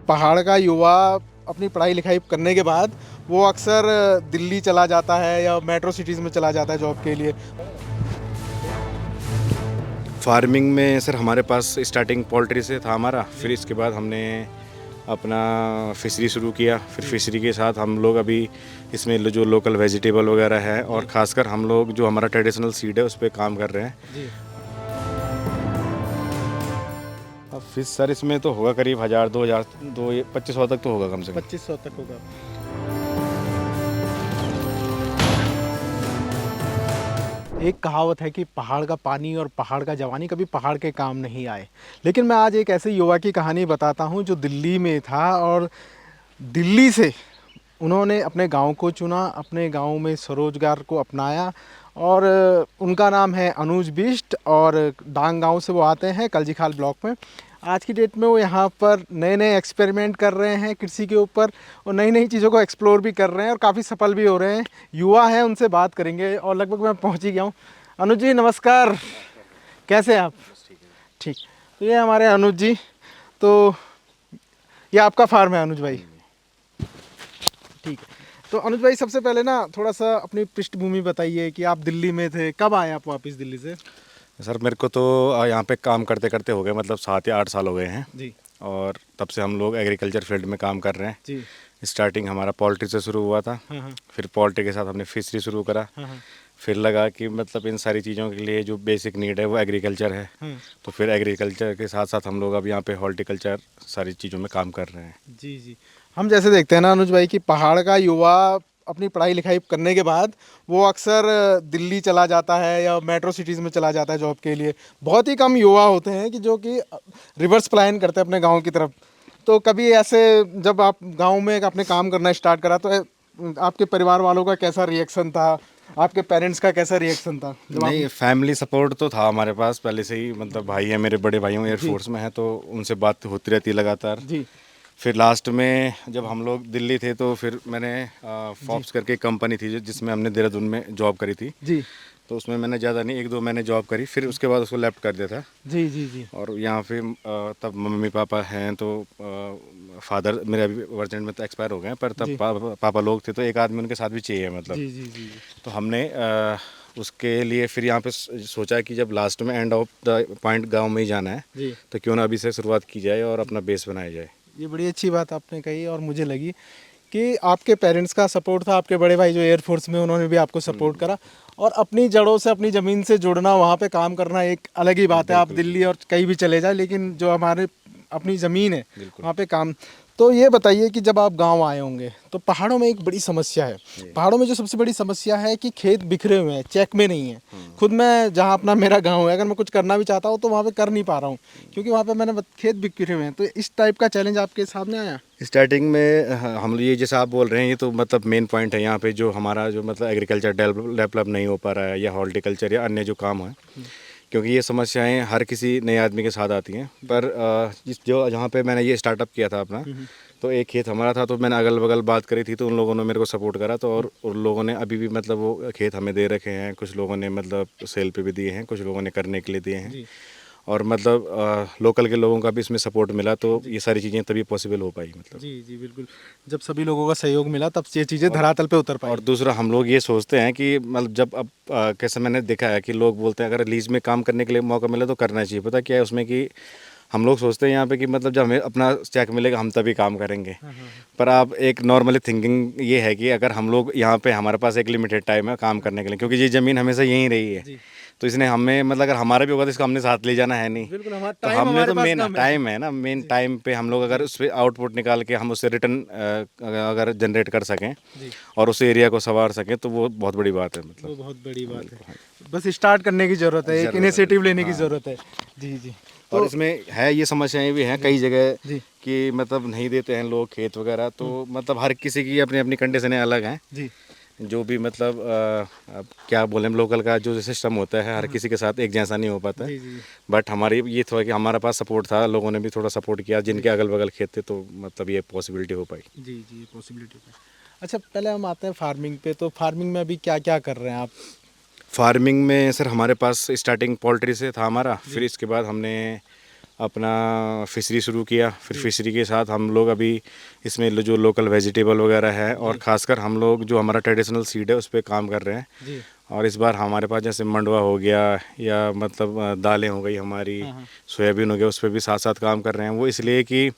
पहाड़ का युवा अपनी पढ़ाई लिखाई करने के बाद वो अक्सर दिल्ली चला जाता है या मेट्रो सिटीज़ में चला जाता है जॉब के लिए। फार्मिंग में सर हमारे पास स्टार्टिंग पोल्ट्री से था हमारा, फिर इसके बाद हमने अपना फिशरी शुरू किया। फिर फिशरी के साथ हम लोग अभी इसमें जो लोकल वेजिटेबल वगैरह है और ख़ासकर हम लोग जो हमारा ट्रेडिशनल सीड है उस पर काम कर रहे हैं। जी। अब फिश सर इसमें तो होगा करीब 1000 2000 2500 तक तो होगा कम से कम। 2500 तक होगा। एक कहावत है कि पहाड़ का पानी और पहाड़ का जवानी कभी पहाड़ के काम नहीं आए। लेकिन मैं आज एक ऐसे युवा की कहानी बताता हूँ जो दिल्ली में था और दिल्ली से उन्होंने अपने गांव को चुना, अपने गांव में स्वरोजगार को अपनाया और उनका नाम है अनुज बिष्ट और डांग गांव से वो आते हैं कलजीखाल ब्लॉक में। आज की डेट में वो यहाँ पर नए नए एक्सपेरिमेंट कर रहे हैं कृषि के ऊपर और नई नई चीज़ों को एक्सप्लोर भी कर रहे हैं और काफ़ी सफल भी हो रहे हैं। युवा हैं, उनसे बात करेंगे और लगभग मैं पहुँच ही गया हूँ। अनुज जी नमस्कार, कैसे हैं आप? ठीक, तो ये हमारे अनुज जी। तो ये आपका फार्म है अनुज भाई? ठीक है। तो अनुज भाई सबसे पहले ना थोड़ा सा अपनी पृष्ठभूमि बताइए कि आप दिल्ली में थे, कब आए आप वापस दिल्ली से? सर मेरे को तो यहाँ पे काम करते करते हो गए मतलब 7 या 8 साल हो गए हैं। जी। और तब से हम लोग एग्रीकल्चर फील्ड में काम कर रहे हैं। जी। स्टार्टिंग हमारा पोल्ट्री से शुरू हुआ था। हाँ हाँ। फिर पोल्ट्री के साथ हमने फिशरी शुरू करा। हाँ हाँ। फिर लगा कि मतलब इन सारी चीज़ों के लिए जो बेसिक नीड है वो एग्रीकल्चर है। हाँ। तो फिर एग्रीकल्चर के साथ साथ हम लोग अब यहाँ पे हॉर्टिकल्चर सारी चीज़ों में काम कर रहे हैं। जी जी। हम जैसे देखते हैं ना अनुज भाई कि पहाड़ का युवा अपनी पढ़ाई लिखाई करने के बाद वो अक्सर दिल्ली चला जाता है या मेट्रो सिटीज़ में चला जाता है जॉब के लिए। बहुत ही कम युवा होते हैं कि जो कि रिवर्स प्लान करते हैं अपने गांव की तरफ। तो कभी ऐसे जब आप गांव में अपने काम करना स्टार्ट करा तो आपके परिवार वालों का कैसा रिएक्शन था, आपके पेरेंट्स का कैसा रिएक्शन था जब नहीं, फैमिली सपोर्ट तो था हमारे पास पहले से ही। मतलब भाई है मेरे, बड़े भाई हूँ एयरफोर्स में है, तो उनसे बात होती रहती है लगातार। जी फिर लास्ट में जब हम लोग दिल्ली थे तो फिर मैंने फॉप्स करके एक कंपनी थी जिसमें हमने देहरादून में जॉब करी थी। जी तो उसमें मैंने ज़्यादा नहीं, 1-2 महीने जॉब करी, फिर उसके बाद उसको लेफ्ट कर दिया था। जी जी जी। और यहाँ पे तब मम्मी पापा हैं तो फादर मेरे अभी वर्जेंट में तो एक्सपायर हो गए हैं, पर तब पापा लोग थे तो एक आदमी उनके साथ भी चाहिए मतलब। जी जी जी। तो हमने उसके लिए फिर यहाँ पे सोचा कि जब लास्ट में एंड ऑफ द पॉइंट गांव में ही जाना है जी। तो क्यों ना अभी से शुरुआत की जाए और अपना बेस बनाया जाए। ये बड़ी अच्छी बात आपने कही और मुझे लगी कि आपके पेरेंट्स का सपोर्ट था, आपके बड़े भाई जो एयरफोर्स में उन्होंने भी आपको सपोर्ट करा और अपनी जड़ों से अपनी ज़मीन से जुड़ना, वहाँ पे काम करना एक अलग ही बात है। आप दिल्ली और कहीं भी चले जाए लेकिन जो हमारे अपनी ज़मीन है वहाँ पे काम। तो ये बताइए कि जब आप गांव आए होंगे तो पहाड़ों में एक बड़ी समस्या है। पहाड़ों में जो सबसे बड़ी समस्या है कि खेत बिखरे हुए हैं, चेक में नहीं है। खुद मैं जहाँ अपना मेरा गांव है, अगर मैं कुछ करना भी चाहता हूँ तो वहाँ पे कर नहीं पा रहा हूँ क्योंकि वहाँ पे मैंने खेत बिखरे हुए हैं। तो इस टाइप का चैलेंज आपके सामने आया? स्टार्टिंग में हम ये जैसा आप बोल रहे हैं ये तो मतलब मेन पॉइंट है यहाँ पे, जो हमारा जो मतलब एग्रीकल्चर डेवलप नहीं हो पा रहा है या हॉर्टिकल्चर या अन्य जो काम है, क्योंकि ये समस्याएं हर किसी नए आदमी के साथ आती हैं। पर जो जहाँ पे मैंने ये स्टार्टअप किया था अपना, तो एक खेत हमारा था तो मैंने अगल बगल बात करी थी तो उन लोगों ने मेरे को सपोर्ट करा। तो और उन लोगों ने अभी भी मतलब वो खेत हमें दे रखे हैं, कुछ लोगों ने मतलब सेल पे भी दिए हैं, कुछ लोगों ने करने के लिए दिए हैं। और मतलब लोकल के लोगों का भी इसमें सपोर्ट मिला तो ये सारी चीज़ें तभी पॉसिबल हो पाई मतलब। जी जी बिल्कुल। जब सभी लोगों का सहयोग मिला तब ये चीज़ें धरातल पे उतर पाई। और दूसरा हम लोग ये सोचते हैं कि मतलब जब अब कैसे मैंने देखा है कि लोग बोलते हैं अगर लीज में काम करने के लिए मौका मिले तो करना चाहिए। पता क्या है उसमें कि हम लोग सोचते हैं यहाँ पे कि मतलब जब हमें अपना चेक मिलेगा हम तभी काम करेंगे। पर आप एक नॉर्मली थिंकिंग ये है कि अगर हम लोग यहाँ पे, हमारे पास एक लिमिटेड टाइम है काम करने के लिए, क्योंकि ये ज़मीन हमेशा यहीं रही है। तो इसने हमें मतलब अगर हमारा भी होगा तो इसको हमने साथ ले जाना है नहीं। बिल्कुल, हमारा तो टाइम हमने हमारे तो पास मेन कम है। टाइम है ना, मेन टाइम पे हम लोग अगर उस पर आउटपुट निकाल के हम उससे रिटर्न अगर जनरेट कर सकें और उस एरिया को संवार सकें तो वो बहुत बड़ी बात है मतलब। वो बहुत बड़ी बात है। बस स्टार्ट करने की ज़रूरत है, एक इनिशिएटिव लेने की ज़रूरत है। जी जी। और इसमें है ये समस्याएं भी हैं कई जगह जी कि मतलब नहीं देते हैं लोग खेत वगैरह। तो मतलब हर किसी की अपनी अपनी कंडीशनें अलग हैं। जी जो भी मतलब अब क्या बोलें, लोकल का जो सिस्टम होता है हर किसी के साथ एक जैसा नहीं हो पाता। जी जी बट हमारी ये था कि हमारा पास सपोर्ट था, लोगों ने भी थोड़ा सपोर्ट किया जिनके अगल बगल खेत थे, तो मतलब ये पॉसिबिलिटी हो पाई। जी जी पॉसिबिलिटी है। अच्छा, पहले हम आते हैं फार्मिंग पे। तो फार्मिंग में अभी क्या क्या कर रहे हैं आप? फार्मिंग में सर हमारे पास स्टार्टिंग पोल्ट्री से था हमारा, फिर इसके बाद हमने अपना फिशरी शुरू किया। फिर फिशरी के साथ हम लोग अभी इसमें जो लोकल वेजिटेबल वगैरह है और ख़ासकर हम लोग जो हमारा ट्रेडिशनल सीड है उस पर काम कर रहे हैं। जी। और इस बार हमारे पास जैसे मंडवा हो गया या मतलब दालें हो गई हमारी, सोयाबीन हो गया, उस पर भी साथ साथ काम कर रहे हैं। वो इसलिए कि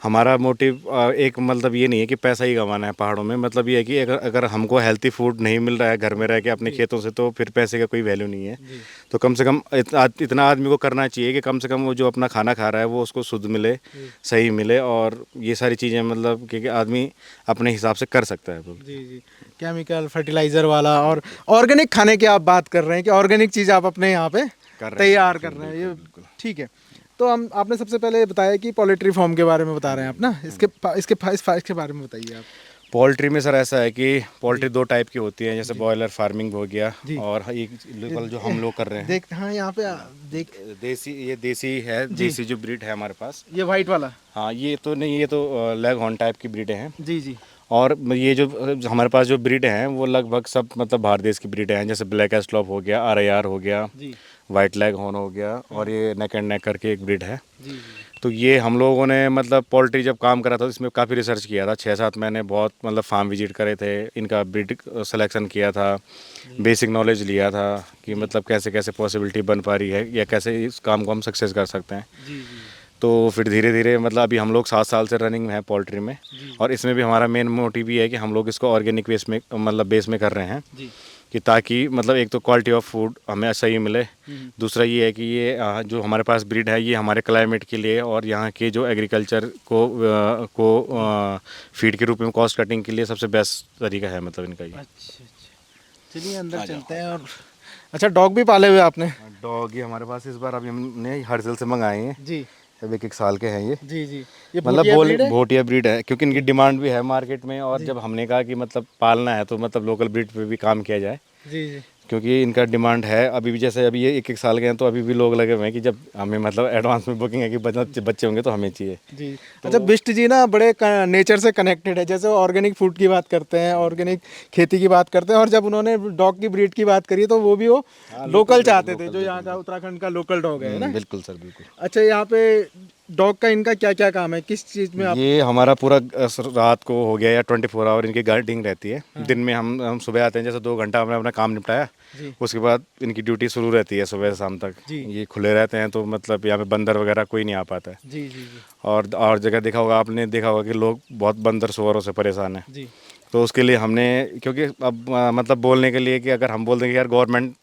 हमारा मोटिव एक मतलब ये नहीं है कि पैसा ही कमाना है पहाड़ों में। मतलब ये है कि अगर अगर हमको हेल्थी फूड नहीं मिल रहा है घर में रह के अपने खेतों से, तो फिर पैसे का कोई वैल्यू नहीं है। तो कम से कम इतना आदमी को करना चाहिए कि कम से कम वो जो अपना खाना खा रहा है वो उसको शुद्ध मिले, सही मिले। और ये सारी चीज़ें मतलब कि आदमी अपने हिसाब से कर सकता है। जी जी। केमिकल फर्टिलाइज़र वाला और ऑर्गेनिक खाने की आप बात कर रहे हैं कि ऑर्गेनिक चीज़ आप अपने यहाँ पे तैयार कर रहे हैं, ये ठीक है। तो हम आपने सबसे पहले बताया कि पोल्ट्री फार्म के बारे में बता रहे हैं आप ना, इसके बारे में बताइए आप। पोल्ट्री में सर ऐसा है कि पोल्ट्री दो टाइप की होती है, जैसे बॉयलर फार्मिंग हो गया और एक लोकल जो हम लोग कर रहे हैं। देख, हाँ यहाँ पे देख, देसी, ये देसी है, देसी जो ब्रीड है हमारे पास। ये वाइट वाला। हाँ, ये तो नहीं, ये तो लेग हॉर्न टाइप की ब्रीडें हैं। जी जी। और ये जो हमारे पास जो ब्रीड हैं वो लगभग सब मतलब बाहर देश की ब्रीड हैं, जैसे ब्लैक एस्ट्लॉप हो गया, RAR हो गया, वाइट लेग हॉर्न हो गया, और ये नेक एंड नेक करके एक ब्रीड है। जी जी। तो ये हम लोगों ने मतलब पोल्ट्री जब काम करा था तो इसमें काफ़ी रिसर्च किया था। 6-7 महीने बहुत मतलब फार्म विजिट करे थे, इनका ब्रीड सिलेक्शन किया था, बेसिक नॉलेज लिया था कि मतलब कैसे कैसे पॉसिबिलिटी बन पा रही है या कैसे इस काम को हम सक्सेस कर सकते हैं। जी जी। तो फिर धीरे धीरे मतलब अभी हम लोग 7 साल से रनिंग में है पोल्ट्री में। और इसमें भी हमारा मेन मोटिव ये है कि हम लोग इसको ऑर्गेनिक वेस्ट में मतलब बेस में कर रहे हैं कि ताकि मतलब एक तो क्वालिटी ऑफ फूड हमें सही मिले, दूसरा ये है कि ये जो हमारे पास ब्रीड है ये हमारे क्लाइमेट के लिए और यहाँ के जो एग्रीकल्चर को फीड के रूप में कॉस्ट कटिंग के लिए सबसे बेस्ट तरीका है मतलब इनका ये। अच्छा अच्छा, चलिए अंदर चलते हैं। और अच्छा, डॉग भी पाले हुए आपने? डॉग ये हमारे पास इस बार अभी हमने हर्जल से मंगाए हैं जी। अब 1-1 साल के हैं ये। जी जी। ये मतलब भोटिया ब्रीड है क्योंकि इनकी डिमांड भी है मार्केट में। और जब हमने कहा कि मतलब पालना है तो मतलब लोकल ब्रीड पे भी काम किया जाए, जी जी। क्योंकि इनका डिमांड है अभी भी। जैसे अभी ये 1-1 साल के हैं तो अभी भी लोग लगे हुए हैं कि जब हमें मतलब एडवांस में बुकिंग है कि बच्चे होंगे तो हमें चाहिए। जी। अच्छा, बिष्ट जी ना बड़े नेचर से कनेक्टेड है। जैसे वो ऑर्गेनिक फूड की बात करते हैं, ऑर्गेनिक खेती की बात करते हैं, और जब उन्होंने डॉग की ब्रीड की बात करी तो वो भी वो लोकल चाहते थे, जो यहाँ का उत्तराखंड का लोकल डॉग है ना। बिल्कुल सर, बिल्कुल। अच्छा, यहाँ पे डॉग का इनका क्या क्या काम है, किस चीज़ में आप? ये हमारा पूरा रात को हो गया या 24 आवर इनकी गार्डिंग रहती है। दिन में हम सुबह आते हैं, जैसे 2 घंटा हमने अपना काम निपटाया, उसके बाद इनकी ड्यूटी शुरू रहती है सुबह से शाम तक। ये खुले रहते हैं तो मतलब यहाँ पे बंदर वगैरह कोई नहीं आ पाता है। जी जी जी। और जगह देखा होगा आपने, देखा होगा कि लोग बहुत बंदर सुअरों से परेशान हैं। जी। तो उसके लिए हमने, क्योंकि अब मतलब बोलने के लिए कि अगर हम बोल देंगे यार गवर्नमेंट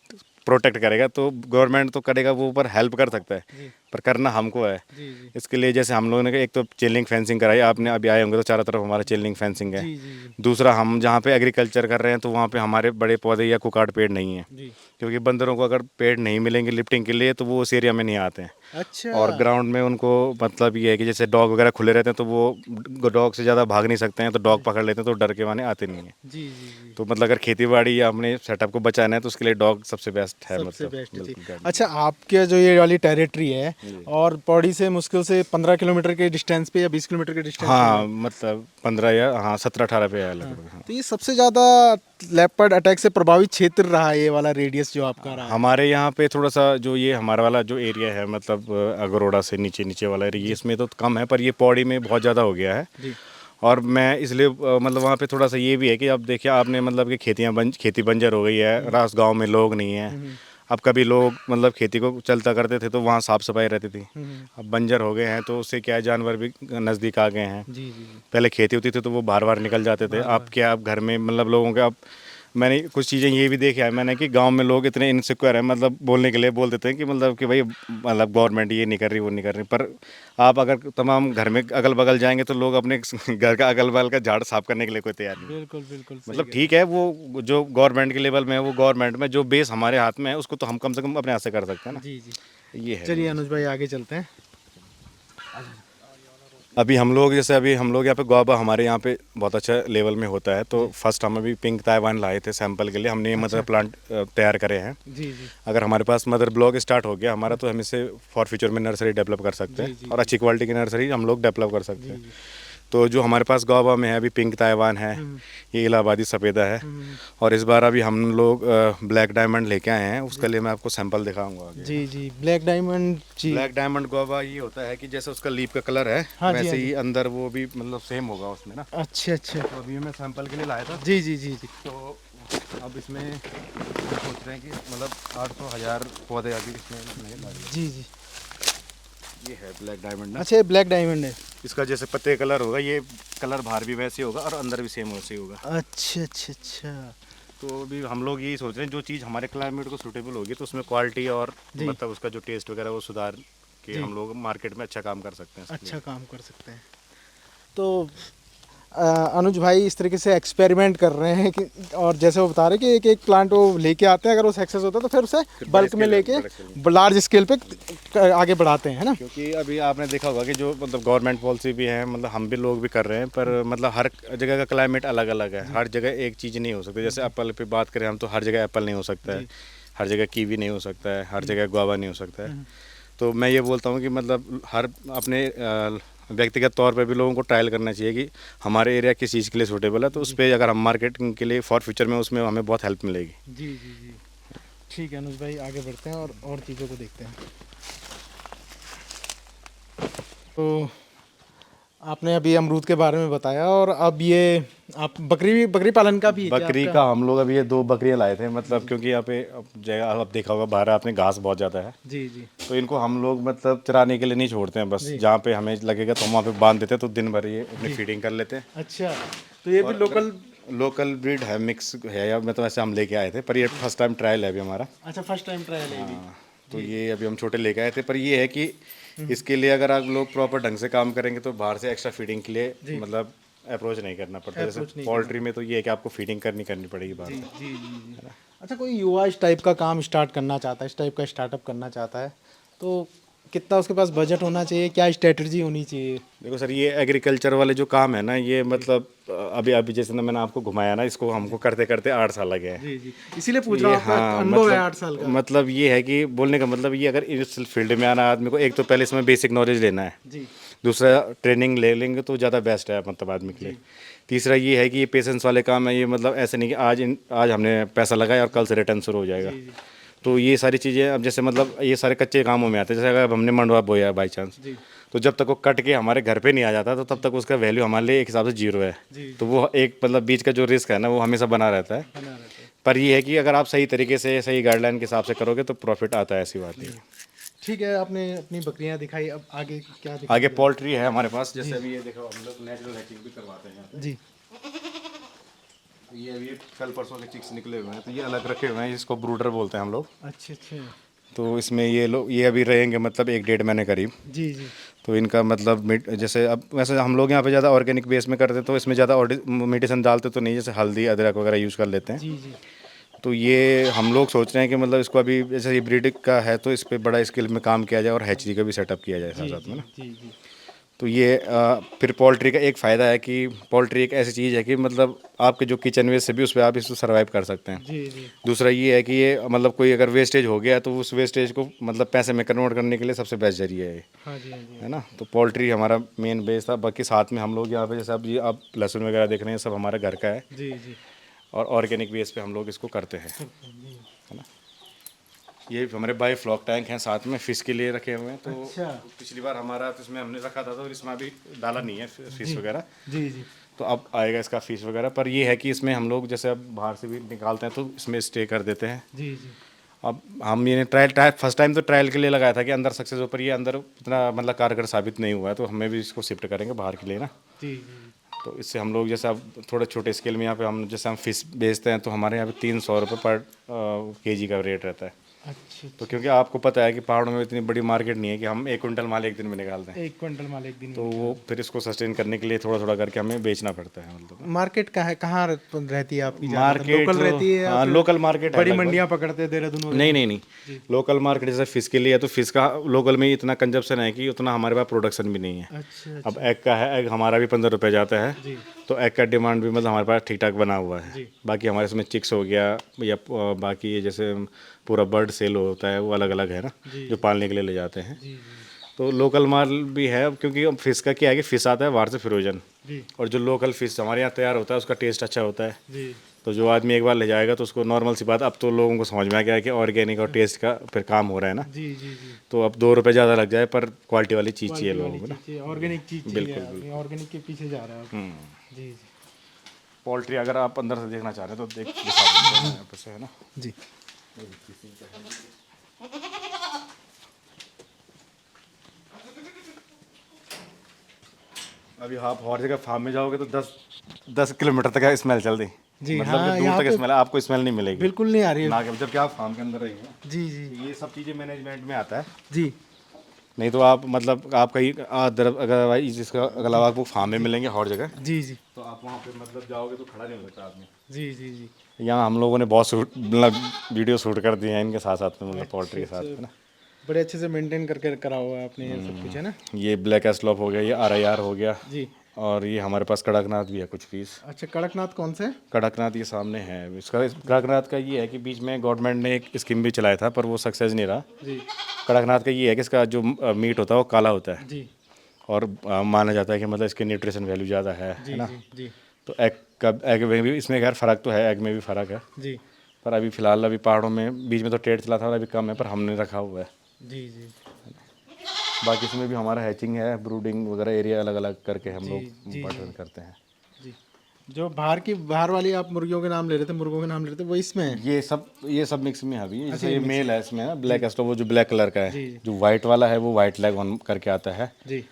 प्रोटेक्ट करेगा तो गवर्नमेंट तो करेगा, वो ऊपर हेल्प कर सकता है, पर करना हमको है। जी जी। इसके लिए जैसे हम लोगों ने एक तो चेलिंग फेंसिंग कराई, आपने अभी आए होंगे तो चारों तरफ हमारा चेलिंग फेंसिंग है। जी जी। दूसरा, हम जहाँ पे एग्रीकल्चर कर रहे हैं तो वहाँ पे हमारे बड़े पौधे या कुकाड़ पेड़ नहीं है, क्योंकि बंदरों को अगर पेड़ नहीं मिलेंगे लिफ्टिंग के लिए तो वो उस एरिया में नहीं आते हैं। अच्छा। और ग्राउंड में उनको मतलब ये है कि जैसे डॉग वगैरह खुले रहते हैं तो वो डॉग से ज़्यादा भाग नहीं सकते हैं, तो डॉग पकड़ लेते हैं तो डर के माने आते नहीं हैं। जी जी जी। तो मतलब अगर खेती बाड़ी या अपने सेटअप को बचाना है तो उसके लिए डॉग सबसे बेस्ट है। सबसे मतलब बेस्ट चीज़। बिल्कुल। अच्छा, आपके जो ये वाली टेरिटरी है और पौड़ी से मुश्किल से 15 किलोमीटर के डिस्टेंस पे या 20 किलोमीटर के डिस्टेंस हाँ, मतलब 15 या 17-18 पे है लगभग। हाँ। तो ये सबसे ज़्यादा लेपर्ड अटैक से प्रभावित क्षेत्र रहा है, ये वाला रेडियस जो आपका रहा है? हमारे यहाँ पे थोड़ा सा जो ये हमारा वाला जो एरिया है मतलब अगरोड़ा से नीचे नीचे वाला एरिया, इसमें तो कम है, पर ये पौड़ी में बहुत ज़्यादा हो गया है। जी। और मैं इसलिए मतलब वहाँ पे थोड़ा सा ये भी है कि अब देखिए आपने मतलब कि खेती बंजर हो गई है, रास गांव में लोग नहीं हैं। अब कभी लोग मतलब खेती को चलता करते थे तो वहाँ साफ़ सफाई रहती थी, अब बंजर हो गए हैं तो उससे क्या है, जानवर भी नज़दीक आ गए हैं। जी जी जी। पहले खेती होती थी तो वो बार बार निकल जाते थे, अब क्या, अब घर में मतलब लोगों के, अब मैंने कुछ चीज़ें ये भी देखा है मैंने कि गांव में लोग इतने इनसिक्योर हैं, मतलब बोलने के लिए बोल देते हैं कि मतलब कि भाई मतलब गवर्नमेंट ये नहीं कर रही वो नहीं कर रही, पर आप अगर तमाम घर में अगल बगल जाएंगे तो लोग अपने घर का अगल बगल का झाड़ साफ करने के लिए कोई तैयार नहीं। बिल्कुल बिल्कुल सही मतलब कह ठीक है, वो जो गवर्नमेंट के लेवल में है वो गवर्नमेंट में, जो बेस हमारे हाथ में है उसको तो हम कम से कम अपने हाथ से कर सकते हैं ना। जी जी। ये है। चलिए अनुज भाई, आगे चलते हैं। अभी हम लोग जैसे अभी हम लोग यहाँ पे गुआवा हमारे यहाँ पे बहुत अच्छा लेवल में होता है, तो फर्स्ट हम अभी पिंक ताइवान लाए थे सैंपल के लिए, हमने ये मदर प्लांट तैयार करे हैं। जी जी। अगर हमारे पास मदर ब्लॉक स्टार्ट हो गया हमारा तो हम इसे फॉर फ्यूचर में नर्सरी डेवलप कर सकते हैं, और अच्छी क्वालिटी की नर्सरी हम लोग डेवलप कर सकते हैं। तो जो हमारे पास गोवा में है अभी पिंक ताइवान है, ये इलाहाबादी सफ़ेदा है, और इस बार अभी हम लोग ब्लैक डायमंड लेके आए हैं, उसके लिए मैं आपको सैंपल दिखाऊंगा आगे। जी जी, ब्लैक डायमंड जी। ब्लैक डायमंड गोवा ये होता है कि जैसे उसका लीफ का कलर है, हाँ जी, वैसे हाँ ही अंदर वो भी मतलब सेम होगा उसमें ना। अच्छा अच्छा। तो अभी मैं सैंपल के लिए लाया था। जी जी जी जी। तो अब इसमें सोच रहे हैं कि मतलब 800,000 पौधे अभी इसमें लगे हैं। जी जी। ये है ब्लैक डायमंड ना। अच्छा, ये ब्लैक डायमंड है। इसका जैसे पत्ते कलर होगा, ये कलर बाहर भी वैसे ही होगा और अंदर भी सेम वैसे ही होगा। अच्छा अच्छा अच्छा। तो अभी हम लोग यही सोच रहे हैं जो चीज़ हमारे क्लाइमेट को सूटेबल होगी तो उसमें क्वालिटी और जी। मतलब उसका जो टेस्ट वगैरह वो सुधार के जी। हम लोग मार्केट में अच्छा काम कर सकते हैं इसके अच्छा लिए। काम कर सकते हैं। तो अनुज भाई इस तरीके से एक्सपेरिमेंट कर रहे हैं कि, और जैसे वो बता रहे हैं कि एक एक प्लांट वो लेके आते हैं, अगर वो सक्सेस होता है तो फिर उसे फिर बल्क में लेके लार्ज स्केल पे आगे बढ़ाते हैं, है ना। क्योंकि अभी आपने देखा होगा कि जो मतलब गवर्नमेंट पॉलिसी भी है, मतलब हम भी लोग भी कर रहे हैं, पर मतलब हर जगह का क्लाइमेट अलग अलग है, हर जगह एक चीज़ नहीं हो सकती। जैसे एप्पल पे बात करें हम, तो हर जगह एप्पल नहीं हो सकता है, हर जगह कीवी नहीं हो सकता है, हर जगह गुआवा नहीं हो सकता है। तो मैं ये बोलता हूँ कि मतलब हर अपने व्यक्तिगत तौर पे भी लोगों को ट्रायल करना चाहिए कि हमारे एरिया किस चीज़ के लिए सूटेबल है, तो उस पर अगर हम मार्केटिंग के लिए फॉर फ्यूचर में उसमें हमें बहुत हेल्प मिलेगी। जी जी जी। ठीक है अनुज भाई, आगे बढ़ते हैं और चीज़ों को देखते हैं। तो आपने अभी अमरूद के बारे में बताया, और अब ये आप बकरी पालन का भी है क्या बकरी आपका? का हम लोग अभी ये 2 बकरियां लाए थे, मतलब क्योंकि यहाँ पे अब जगह अब देखा होगा बाहर आपने घास बहुत ज़्यादा है, जी जी तो इनको हम लोग मतलब चराने के लिए नहीं छोड़ते हैं, बस जी। जहाँ पे हमें लगेगा तो हम वहाँ पे बांध देते हैं, तो दिन भर ये अपनी फीडिंग कर लेते हैं। अच्छा, तो ये भी और लोकल? लोकल ब्रीड है, मिक्स है, या मतलब ऐसे हम लेके आए थे, पर ये फर्स्ट टाइम ट्रायल है अभी हमारा। अच्छा, फर्स्ट टाइम ट्रायल है ये भी। हाँ, तो ये अभी हम छोटे लेके आए थे, पर ये है कि इसके लिए अगर आप लोग प्रॉपर ढंग से काम करेंगे तो बाहर से एक्स्ट्रा फीडिंग के लिए मतलब अप्रोच नहीं करना पड़ता। जैसे Approach नहीं पोल्ट्री में तो ये है कि आपको फीडिंग करनी पड़ेगी बाहर जी से। जी जी जी। अच्छा, कोई युवा इस टाइप का काम स्टार्ट करना चाहता है, इस टाइप का स्टार्टअप करना चाहता है, तो कितना उसके पास बजट होना चाहिए, क्या स्ट्रेटजी होनी चाहिए? देखो सर, ये एग्रीकल्चर वाले जो काम है ना, ये मतलब अभी अभी जैसे ना मैंने आपको घुमाया ना, इसको हमको करते करते 8 साल लगे हैं। जी जी, इसीलिए पूछ रहा ये हूँ, आपका हाँ, अनुभव है 8 साल का। मतलब ये है कि बोलने का मतलब ये, अगर इस फील्ड में आना आदमी को, एक तो पहले इसमें बेसिक नॉलेज लेना है, जी दूसरा ट्रेनिंग ले लेंगे तो ज़्यादा बेस्ट है मतलब आदमी के लिए, तीसरा ये है कि ये पेशेंस वाले काम है, ये मतलब ऐसे नहीं कि आज हमने पैसा लगाया और कल से रिटर्न शुरू हो जाएगा। जी जी तो ये सारी चीज़ें अब जैसे मतलब ये सारे कच्चे कामों में आते हैं। जैसे अगर हमने मंडवा बोया बाई चांस, जी तो जब तक वो कट के हमारे घर पे नहीं आ जाता तो तब तक उसका वैल्यू हमारे लिए एक हिसाब से जीरो है। जी। तो वो एक मतलब बीच का जो रिस्क है ना, वो हमेशा बना रहता है। बना रहता है। पर ये है कि अगर आप सही तरीके से सही गाइडलाइन के हिसाब से करोगे तो प्रॉफिट आता है, ऐसी बात नहीं है। ठीक है, आपने अपनी बकरियां दिखाई, अब आगे क्या दिखाई? आगे पोल्ट्री है हमारे पास, जैसे अभी ये देखो हम लोग नेचुरल हैचिंग भी करवाते हैं यहाँ पे। जी ये अभी कल परसों के चिक्स निकले हुए हैं, तो ये अलग रखे हुए हैं, इसको ब्रूडर बोलते हैं हम लोग। अच्छा अच्छा। तो इसमें ये अभी रहेंगे मतलब 1-1.5 महीने करीब। जी जी तो इनका मतलब जैसे अब वैसे हम लोग यहाँ पे ज़्यादा ऑर्गेनिक बेस में करते, तो इसमें ज़्यादा मेडिसिन डालते तो नहीं, जैसे हल्दी अदरक वगैरह यूज़ कर लेते हैं। जी जी तो ये हम लोग सोच रहे हैं कि मतलब इसको अभी जैसे ये ब्रीड का है तो इस पर बड़ा स्केल में काम किया जाए और हैचरी का भी सेटअप किया जाए साथ जी साथ में जी ना। जी जी तो ये फिर पोल्ट्री का एक फ़ायदा है कि पोल्ट्री एक ऐसी चीज़ है कि मतलब आपके जो किचन वेस्ट से भी उस पर आप इसको सर्वाइव कर सकते हैं। जी जी दूसरा ये है कि ये मतलब कोई अगर वेस्टेज हो गया तो उस वेस्टेज को मतलब पैसे में कन्वर्ट करने के लिए सबसे बेस्ट जरिया है ये, हाँ जी हाँ जी है ना। तो पोल्ट्री हमारा मेन बेस था। बाकी साथ में हम लोग यहाँ पे जैसे अब ये आप लहसुन वगैरह देख रहे हैं, सब हमारे घर का है जी जी। और ऑर्गेनिक बेस पे हम लोग इसको करते हैं, है ना। ये हमारे बाई फ्लॉक टैंक हैं, साथ में फ़िश के लिए रखे हुए हैं। तो अच्छा। पिछली बार हमारा तो इसमें हमने रखा था, तो इसमें अभी डाला नहीं है फ़िश वगैरह। जी जी तो अब आएगा इसका फ़िश वगैरह। पर ये है कि इसमें हम लोग जैसे अब बाहर से भी निकालते हैं तो इसमें स्टे कर देते हैं। जी जी अब हम ये ट्रायल फर्स्ट टाइम तो ट्रायल के लिए लगाया था कि अंदर सक्सेस हो, पर ये अंदर इतना मतलब कारगर साबित नहीं हुआ है, तो हमें भी इसको शिफ्ट करेंगे बाहर के लिए ना। जी जी। तो इससे हम लोग जैसे अब थोड़े छोटे स्केल में यहाँ पे हम जैसे हम फ़िश बेचते हैं, तो हमारे यहाँ पे 300 रुपये पर केजी का रेट रहता है। अच्छा तो क्योंकि आपको पता है कि पहाड़ों में इतनी बड़ी मार्केट नहीं है कि हम 1 क्विंटल माल एक दिन में निकालते हैं, 1 क्विंटल माल एक दिन तो में? वो फिर इसको सस्टेन करने के लिए थोड़ा थोड़ा करके हमें बेचना पड़ता है मतलब। मार्केट कहाँ है, कहाँ रहती है आपकी ज़्यादातर? मार्केट लोकल रहती है या हाँ, फिर लोकल मार्केट है बड़ी लगभग। मंडियाँ पकड़ते हैं देहरादून वगैरह? नहीं नहीं नहीं, लोकल मार्केट जैसे फ़िश के लिए है तो फ़िश का लोकल में ही इतना कंजप्शन है कि उतना हमारे पास प्रोडक्शन भी नहीं है। अच्छा अब अच्छा। एग का है, एग हमारा भी 15 रुपये जाता है, जी तो एग का डिमांड भी मतलब हमारे पास ठीक ठाक बना हुआ है। जी बाकी हमारे इसमें चिक्स हो गया या बाकी ये जैसे पूरा बर्ड सेल होता है वो अलग अलग है ना, जी जो पालने के लिए ले जाते हैं। जी जी तो लोकल माल भी है, क्योंकि अब फिश का क्या है कि फ़िश आता है बाहर से फ्रोजन, जी और जो लोकल फिश हमारे यहाँ तैयार होता है उसका टेस्ट अच्छा होता है। जी तो जो आदमी एक बार ले जाएगा तो उसको नॉर्मल सी बात, अब तो लोगों को समझ में आ गया है कि ऑर्गेनिक और टेस्ट का फिर काम हो रहा है ना। जी जी जी तो अब 2 रुपये ज़्यादा लग जाए पर क्वालिटी वाली चीज़ चाहिए क्वालिटी वाली लोगों को ना। चीज़ चाहिए, ऑर्गेनिक चीज़ चाहिए, बिल्कुल, आदमी ऑर्गेनिक के पीछे जा रहा है अब। जी जी पोल्ट्री अगर आप अंदर से देखना चाह रहे हैं तो दिखा सकते हैं यहाँ पे से, है ना। जी। अभी आप और जगह फार्म में जाओगे तो 10 किलोमीटर तक स्मेल चल दी। जी, मतलब हाँ, कि यहाँ दूर तक पे स्मेल है, आपको स्मेल नहीं मिलेगी बिल्कुल नहीं आ रही है। ना कि जबकि आप फार्म के अंदर रहेंगे। जी जी ये सब चीज़ें मैनेजमेंट में आता है। जी नहीं तो आप मतलब आप कहीं अगर इसका अलावा आपको फार्म में मिलेंगे हर जगह, जी जी तो आप वहाँ पे मतलब जाओगे तो खड़ा नहीं हो सकता आदमी। जी जी जी। यहाँ हम लोगों ने बहुत शूट मतलब वीडियो शूट कर दिए हैं इनके साथ साथ में, मतलब पोल्ट्री के साथ में ना। बड़े अच्छे से मेंटेन करके करा हुआ है आपने ये सब कुछ, है ना। ये ब्लैक एस्लॉप हो गया, ये RIR हो गया, जी। और ये हमारे पास कड़कनाथ भी है कुछ पीस। अच्छा, कड़कनाथ कौन से? कड़कनाथ ये सामने है। इसका कड़कनाथ का ये है कि बीच में गवर्नमेंट ने एक स्कीम भी चलाया था पर वो सक्सेस नहीं रहा। जी कड़कनाथ का ये है कि इसका जो मीट होता है वो काला होता है, जी और माना जाता है कि मतलब इसके न्यूट्रिशन वैल्यू ज़्यादा है जी ना। जी जी तो एग में भी इसमें खैर फ़र्क तो है, एग में भी फ़र्क है। जी पर अभी फ़िलहाल अभी पहाड़ों में बीच में तो ट्रेड चला था और अभी कम है, पर हमने रखा हुआ है। जी जी बाकी इसमें भी हमारा हैचिंग है, ब्रूडिंग वगैरह एरिया अलग अलग करके हम जी, लोग जी, बटन करते हैं। जी। जो बाहर वाली आप मुर्गियों के नाम ले रहे थे, मुर्गों के नाम ले रहे थे, वो इसमें है? ये सब मिक्स में है अभी। जैसे ये ये mix मेल है, इसमें ना ब्लैक एस्ट्रो, वो जो ब्लैक कलर का है। जी, जो वाइट वाला है वो वाइट लेग ऑन करके आता है। जी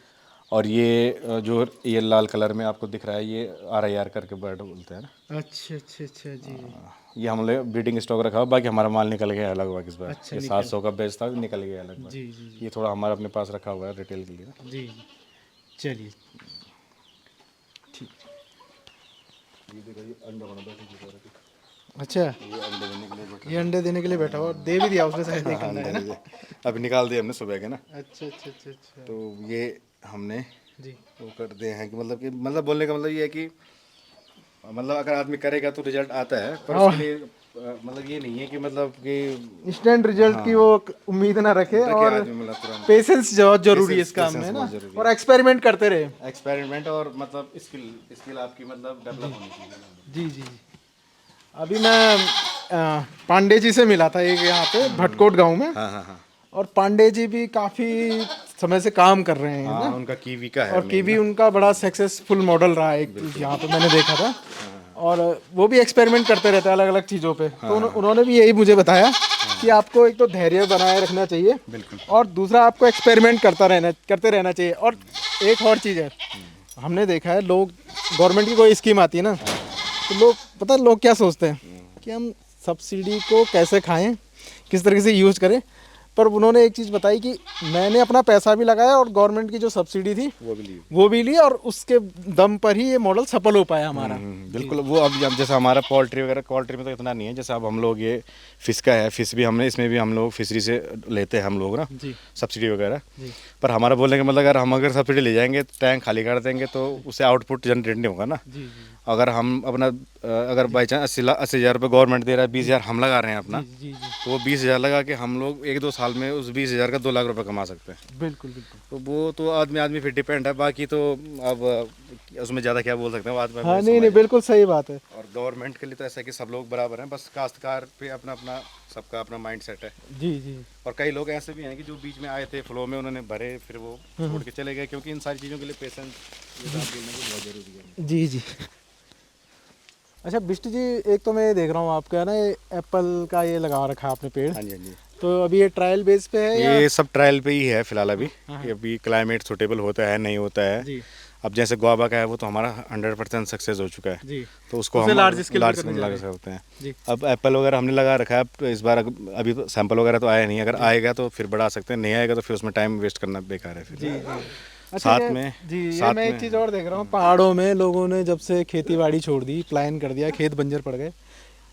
और ये जो ये लाल कलर में आपको दिख रहा है ये RIR करके बर्ड बोलते हैं ना। अच्छा अच्छा अच्छा। जी ये हमने ब्रीडिंग स्टॉक रखा हुआ, बाकी हमारा माल निकल गया है लगभग इस बार। अच्छा, ये निकल। 700 का बेच था, निकल गया है लगभग। जी जी जी ये थोड़ा हमारा अपने पास रखा हुआ है रिटेल के लिए ना। जी। चलिए ठीक। अच्छा, ये अंडे देने के लिए बैठा हुआ, दे भी दिया उसने शायद एक अंडा, है ना। अभी निकाल दिए हमने सुबह के ना। अच्छा अच्छा अच्छा अच्छा। तो ये हमने जी वो कर दिए हैं कि मतलब बोलने का मतलब ये है कि मतलब अगर आदमी करेगा तो रिजल्ट आता है, पर उसके लिए मतलब ये नहीं है कि मतलब कि इंस्टेंट रिजल्ट की वो उम्मीद ना रखे, और आदमी मतलब तुरंत पेशेंस बहुत जरूरी है इस काम patience में ना, बहुत जरूरी और एक्सपेरिमेंट करते रहे। एक्सपेरिमेंट और मतलब स्किल आपकी मतलब डेवलप होनी चाहिए। जी जी जी। अभी मैं पांडे जी से मिला था एक यहाँ पे भटकोट गांव में, हाँ हाँ हाँ और पांडे जी भी काफ़ी समय से काम कर रहे हैं हाँ, ना। उनका कीवी का है और कीवी उनका बड़ा सक्सेसफुल मॉडल रहा है, एक यहाँ पे मैंने देखा था। और वो भी एक्सपेरिमेंट करते रहते हैं अलग अलग चीज़ों पे। तो उन्होंने भी यही मुझे बताया कि आपको एक तो धैर्य बनाए रखना चाहिए, बिल्कुल। और दूसरा आपको एक्सपेरिमेंट करते रहना चाहिए। और एक और चीज़ है, हमने देखा है लोग, गवर्नमेंट की कोई स्कीम आती है ना, तो लोग, पता है लोग क्या सोचते हैं कि हम सब्सिडी को कैसे खाएं, किस तरीके से यूज़ करें। पर उन्होंने एक चीज़ बताई कि मैंने अपना पैसा भी लगाया और गवर्नमेंट की जो सब्सिडी थी वो भी ली, और उसके दम पर ही ये मॉडल सफल हो पाया हमारा। बिल्कुल। वो अब जैसे हमारा पोल्ट्री में तो इतना नहीं है। जैसे अब हम लोग ये फिश का है, फिश भी हमने इसमें भी हम लोग फिशरी से लेते हैं हम लोग ना जी सब्सिडी वगैरह। जी पर हमारा बोलने का मतलब अगर सब्सिडी ले जाएंगे, टैंक खाली कर देंगे तो उससे आउटपुट जनरेट नहीं होगा ना। जी जी अगर हम अपना अगर बाई चांस 80,000 रुपये गवर्नमेंट दे रहा है, 20,000 हम लगा रहे हैं अपना, जी जी जी। तो वो 20,000 लगा के हम लोग 1-2 साल में उस 20,000 का 2 लाख रुपए कमा सकते हैं। बिल्कुल बिल्कुल। तो वो तो आदमी फिर डिपेंड है। बाकी तो अब उसमें ज़्यादा क्या बोल सकते हैं, बाद में हाँ, नहीं बिल्कुल सही बात है। और गवर्नमेंट के लिए तो ऐसा है कि सब लोग बराबर हैं, बस काश्तकार पे अपना अपना सबका अपना माइंड सेट है। जी जी और कई लोग ऐसे भी हैं कि जो बीच में आए थे फ्लो में, उन्होंने भरे फिर वो छोड़ के चले गए, क्योंकि इन सारी चीज़ों के लिए पेशेंस बहुत ज़रूरी है। जी जी। अच्छा बिष्ट जी, एक तो मैं देख रहा हूँ आपका है ना, ये एप्पल का ये लगा रखा है आपने पेड़। हाँ जी, हाँ जी। तो अभी ये ट्रायल बेस पे है या? ये सब ट्रायल पे ही है फिलहाल अभी। ये अभी क्लाइमेट सूटेबल होता है नहीं होता है। जी अब जैसे गुआवा का है वो तो हमारा 100% सक्सेस हो चुका है, जी। तो उसको उसे हम लार्ज स्केल पे लार्ज करने स्केल जा लगा रहे हैं। सकते हैं। जी अब एप्पल वगैरह हमने लगा रखा है। अब इस बार अभी तो सैंपल वगैरह तो आया नहीं, अगर आएगा तो फिर बढ़ा सकते हैं, नहीं आएगा तो फिर उसमें टाइम वेस्ट करना बेकार है फिर। जी। साथ ये- में जी, ये साथ मैं एक में चीज़ और देख रहा हूँ, पहाड़ों में लोगों ने जब से खेती बाड़ी छोड़ दी, प्लान कर दिया, खेत बंजर पड़ गए,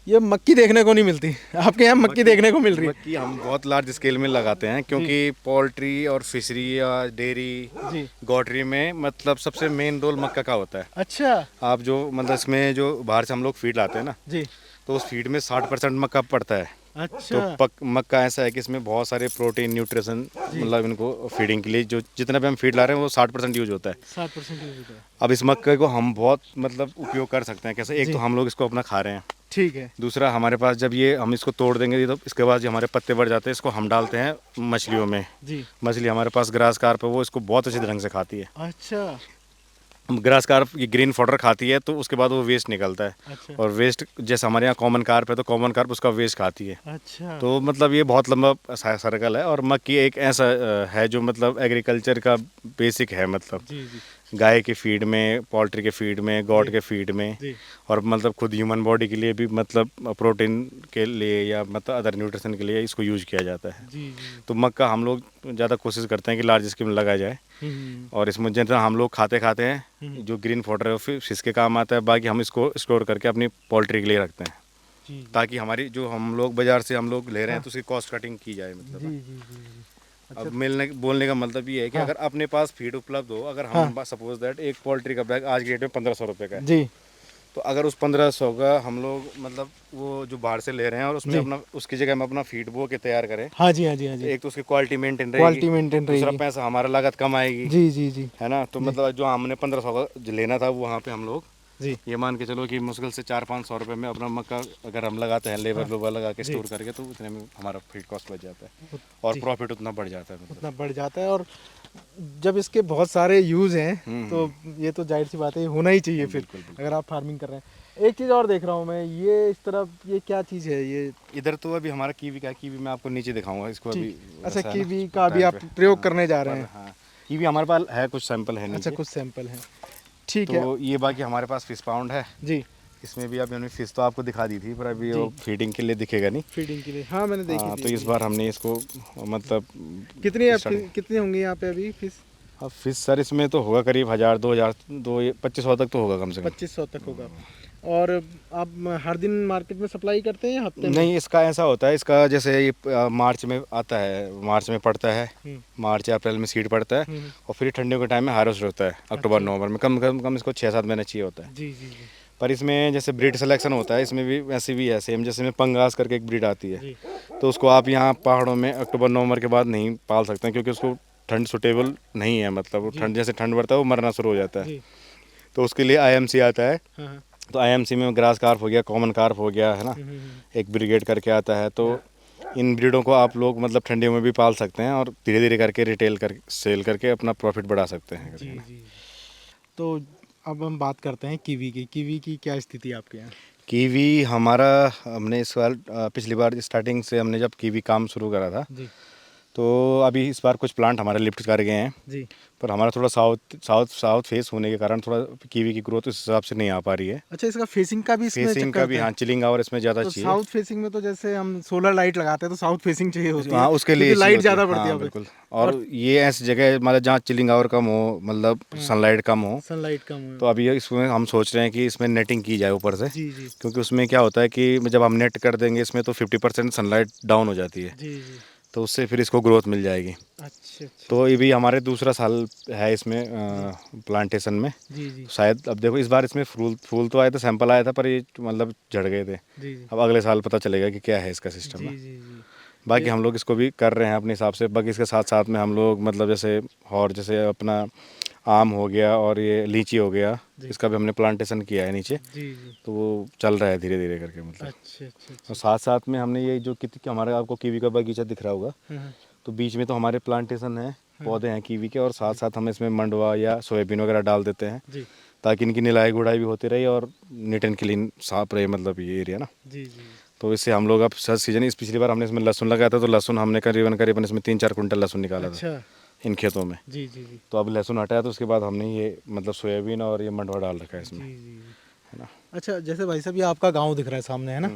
ये मक्की देखने को नहीं मिलती। आपके यहाँ मक्की देखने को मिल रही है? मक्की हम बहुत लार्ज स्केल में लगाते हैं, क्योंकि पोल्ट्री और फिशरी या डेयरी जी। गॉटरी में मतलब सबसे मेन रोल मक्का का होता है। अच्छा। आप जो मतलब इसमें जो बाहर से हम लोग फीड लाते हैं ना, जी तो उस फीड में 60% मक्का पड़ता है। अच्छा। तो मक्का ऐसा है कि इसमें बहुत सारे प्रोटीन न्यूट्रिशन मतलब इनको फीडिंग के लिए जो जितना भी हम फीड ला रहे हैं वो 60% यूज होता है। 60% यूज होता है। अब इस मक्के को हम बहुत मतलब उपयोग कर सकते हैं कैसे, एक जी। तो हम लोग इसको अपना खा रहे हैं, ठीक है। दूसरा हमारे पास जब ये हम इसको तोड़ देंगे तो इसके बाद जो हमारे पत्ते बढ़ जाते हैं इसको हम डालते हैं मछलियों में। जी। मछली हमारे पास ग्रास कार्प है, वो इसको बहुत अच्छे ढंग से खाती है। अच्छा। ग्रास कार्प ये ग्रीन फॉडर खाती है तो उसके बाद वो वेस्ट निकलता है। अच्छा। और वेस्ट जैसे हमारे यहाँ कॉमन कार्प है तो कॉमन कार्प उसका वेस्ट खाती है। अच्छा। तो मतलब ये बहुत लंबा सर्कल है। और मक्की एक ऐसा है जो मतलब एग्रीकल्चर का बेसिक है, मतलब जी जी गाय के फीड में, पोल्ट्री के फीड में, गॉड जी के फीड में, जी और मतलब खुद ह्यूमन बॉडी के लिए भी मतलब प्रोटीन के लिए या मतलब अदर न्यूट्रिशन के लिए इसको यूज किया जाता है। जी जी। तो मक्का हम लोग ज़्यादा कोशिश करते हैं कि लार्ज स्केल में लगाया जाए। और इसमें जितना हम लोग खाते हैं जो ग्रीन फॉडर है वो फिर फिश के काम आता है, बाकी हम इसको स्टोर करके अपनी पोल्ट्री के लिए रखते हैं जी जी। ताकि हमारी जो हम लोग बाज़ार से हम लोग ले रहे हैं हाँ। तो उसकी कॉस्ट कटिंग की जाए मतलब। जी जी जी जी। अच्छा। अब मिलने बोलने का मतलब ये है कि हाँ। अगर अपने पास फीड उपलब्ध हो, अगर हाँ। हम सपोज दैट एक पोल्ट्री का बैग आज की डेट में 1500 रुपये का है, जी तो अगर उस 1500 का हम लोग मतलब वो जो बाहर से ले रहे हैं और उसमें जी। अपना उसकी जगह में अपना फीड बो के तैयार करें, हाँ जी हाँ जी हाँ तो जी। एक तो उसकी क्वालिटी मेंटेन रहेगी, क्वालिटी मेंटेन दूसरा रहेगी। पैसा हमारा लागत कम आएगी, जी जी जी है ना। तो जी मतलब जो हमने 1500 का जो लेना था वो वहाँ पे हम लोग जी। ये मान के चलो कि मुश्किल से 400-500 रुपये में अपना मक्का अगर हम लगाते हैं लेबर हाँ। वेबर लगा के जी। स्टोर करके, तो उतने में हमारा फीड कॉस्ट बच जाता है और जी। प्रॉफिट उतना बढ़ जाता है मतलब। उतना बढ़ जाता है। और जब इसके बहुत सारे यूज़ हैं तो ये तो जाहिर सी बात है, ये होना ही चाहिए फिर, बिल्कुल बिल्कुल। अगर आप फार्मिंग कर रहे हैं। एक चीज़ और देख रहा हूँ मैं, ये इस तरफ ये क्या चीज़ है ये? इधर तो अभी हमारा कीवी का है, कीवी मैं आपको नीचे दिखाऊंगा इसको ठीक। अभी। अच्छा, ऐसा है ना, कीवी का अभी टाइल आप पे। प्रयोग हाँ, करने जा रहे पर हैं? हाँ कीवी हमारे पास है, कुछ सैंपल है अच्छा, नीचे। कुछ सैंपल हैं। ठीक है। तो ये बाकी हमारे पास फिश पाउंड है, जी इसमें भी अभी हमने फिश तो आपको दिखा दी थी पर अभी जी। वो फीडिंग के लिए दिखेगा नहीं। फीडिंग के लिए, हाँ मैंने देखी हाँ थी तो इस अभी। बार हमने इसको मतलब स्टार्टिंग। कितनी होंगी यहाँ पे अभी फिश? अब फिश सर इसमें तो होगा करीब 1000, 2000, 2500 तक तो होगा कम से कम। 2500 तक होगा। और आप हर दिन मार्केट में सप्लाई करते हैं या हफ्ते में? नहीं, इसका ऐसा होता है, इसका जैसे ये मार्च में आता है, मार्च में पड़ता है, हम्म मार्च या अप्रैल में सीड पड़ता है, हम्म। और फिर ठंडियों के टाइम में हार्वेस्ट होता है अक्टूबर अच्छा। नवंबर में। कम इसको 6-7 महीने चाहिए होता है। जी जी जी पर इसमें जैसे ब्रीड सिलेक्शन होता है, इसमें भी वैसे भी है सेम, जैसे में पंगास करके एक ब्रीड आती है, जी तो उसको आप यहाँ पहाड़ों में अक्टूबर नवंबर के बाद नहीं पाल सकते हैं क्योंकि उसको ठंड सूटेबल नहीं है, मतलब वो जी ठंड जैसे ठंड बढ़ता है वो मरना शुरू हो जाता है। जी। तो उसके लिए आईएमसी आता है। हाँ हाँ। तो आईएमसी में ग्रास कार्प हो गया, कॉमन कार्प हो गया, है ना, एक ब्रिगेड करके आता है। तो इन ब्रीडों को आप लोग मतलब ठंडियों में भी पाल सकते हैं और धीरे धीरे करके रिटेल कर सेल करके अपना प्रॉफिट बढ़ा सकते हैं जी करके ना। जी। तो अब हम बात करते हैं कीवी की। कीवी की क्या स्थिति है आपके यहाँ? कीवी हमारा हमने इस साल पिछली बार स्टार्टिंग से हमने जब कीवी काम शुरू करा था, जी तो अभी इस बार कुछ प्लांट हमारे लिफ्ट कर गए हैं, जी। पर हमारा थोड़ा साउथ फेस होने के कारण थोड़ा कीवी की ग्रोथ उस हिसाब से नहीं आ पा रही है। अच्छा, इसका फेसिंग का भी इसमें फेसिंग चक्कर का भी होता है? हाँ, चिलिंग आवर इसमें ज़्यादा तो चाहिए। साउथ फेसिंग में तो जैसे हम सोलर लाइट लगाते हैं तो साउथ फेसिंग चाहिए होती है, हाँ उसके लिए क्योंकि चाहिए लाइट होती है, ज़्यादा पड़ती है हाँ यहाँ पे। बिल्कुल। और और ये ऐसी जगह है मतलब जहाँ चिलिंग आवर कम हो, मतलब सनलाइट कम हो। सनलाइट कम तो हो। अभी इसमें हम सोच रहे हैं कि इसमें नेटिंग की जाए ऊपर से, जी जी क्योंकि उसमें क्या होता है कि जब हम नेट कर देंगे इसमें तो 50% सनलाइट डाउन हो जाती है, जी जी। तो उससे फिर इसको ग्रोथ मिल जाएगी। अच्छा अच्छा। तो ये भी हमारे दूसरा साल है इसमें जी प्लांटेशन में। जी जी शायद अब देखो इस बार इसमें फूल फूल तो आए थे, सैंपल आया था, पर ये मतलब झड़ गए थे। जी जी अब अगले साल पता चलेगा कि क्या है इसका सिस्टम जी ना। जी जी। बाकी ये हम लोग इसको भी कर रहे हैं अपने हिसाब से। बाकी इसके साथ साथ में हम लोग मतलब जैसे और जैसे अपना आम हो गया और ये लीची हो गया, जी इसका भी हमने प्लांटेशन किया है नीचे। जी जी। तो वो चल रहा है धीरे धीरे करके मतलब। अच्छा अच्छा और अच्छा। साथ साथ में हमने ये जो हमारे आपको कीवी का बगीचा दिख रहा होगा, हाँ तो बीच में तो हमारे प्लांटेशन है, हाँ। पौधे हैं कीवी के, और साथ जी साथ हम इसमें मंडवा या सोयाबीन वगैरह डाल देते हैं जी ताकि इनकी निराई गुड़ाई भी होती रही और नीट एंड क्लीन साफ रहे मतलब ये एरिया ना। जी जी। तो इससे हम लोग अब सर सीजन इस पिछली बार हमने इसमें लहसुन लगाया था, तो लहसुन हमने करीबन करीबन इसमें 3-4 कुंटल लहसुन निकाला था अच्छा। इन खेतों में। जी जी जी तो अब लहसुन हटाया तो उसके बाद हमने ये मतलब सोयाबीन और ये मंडवा डाल रखा है जी इसमें, जी जी। है ना। अच्छा, जैसे भाई साहब ये आपका गांव दिख रहा है सामने, है ना?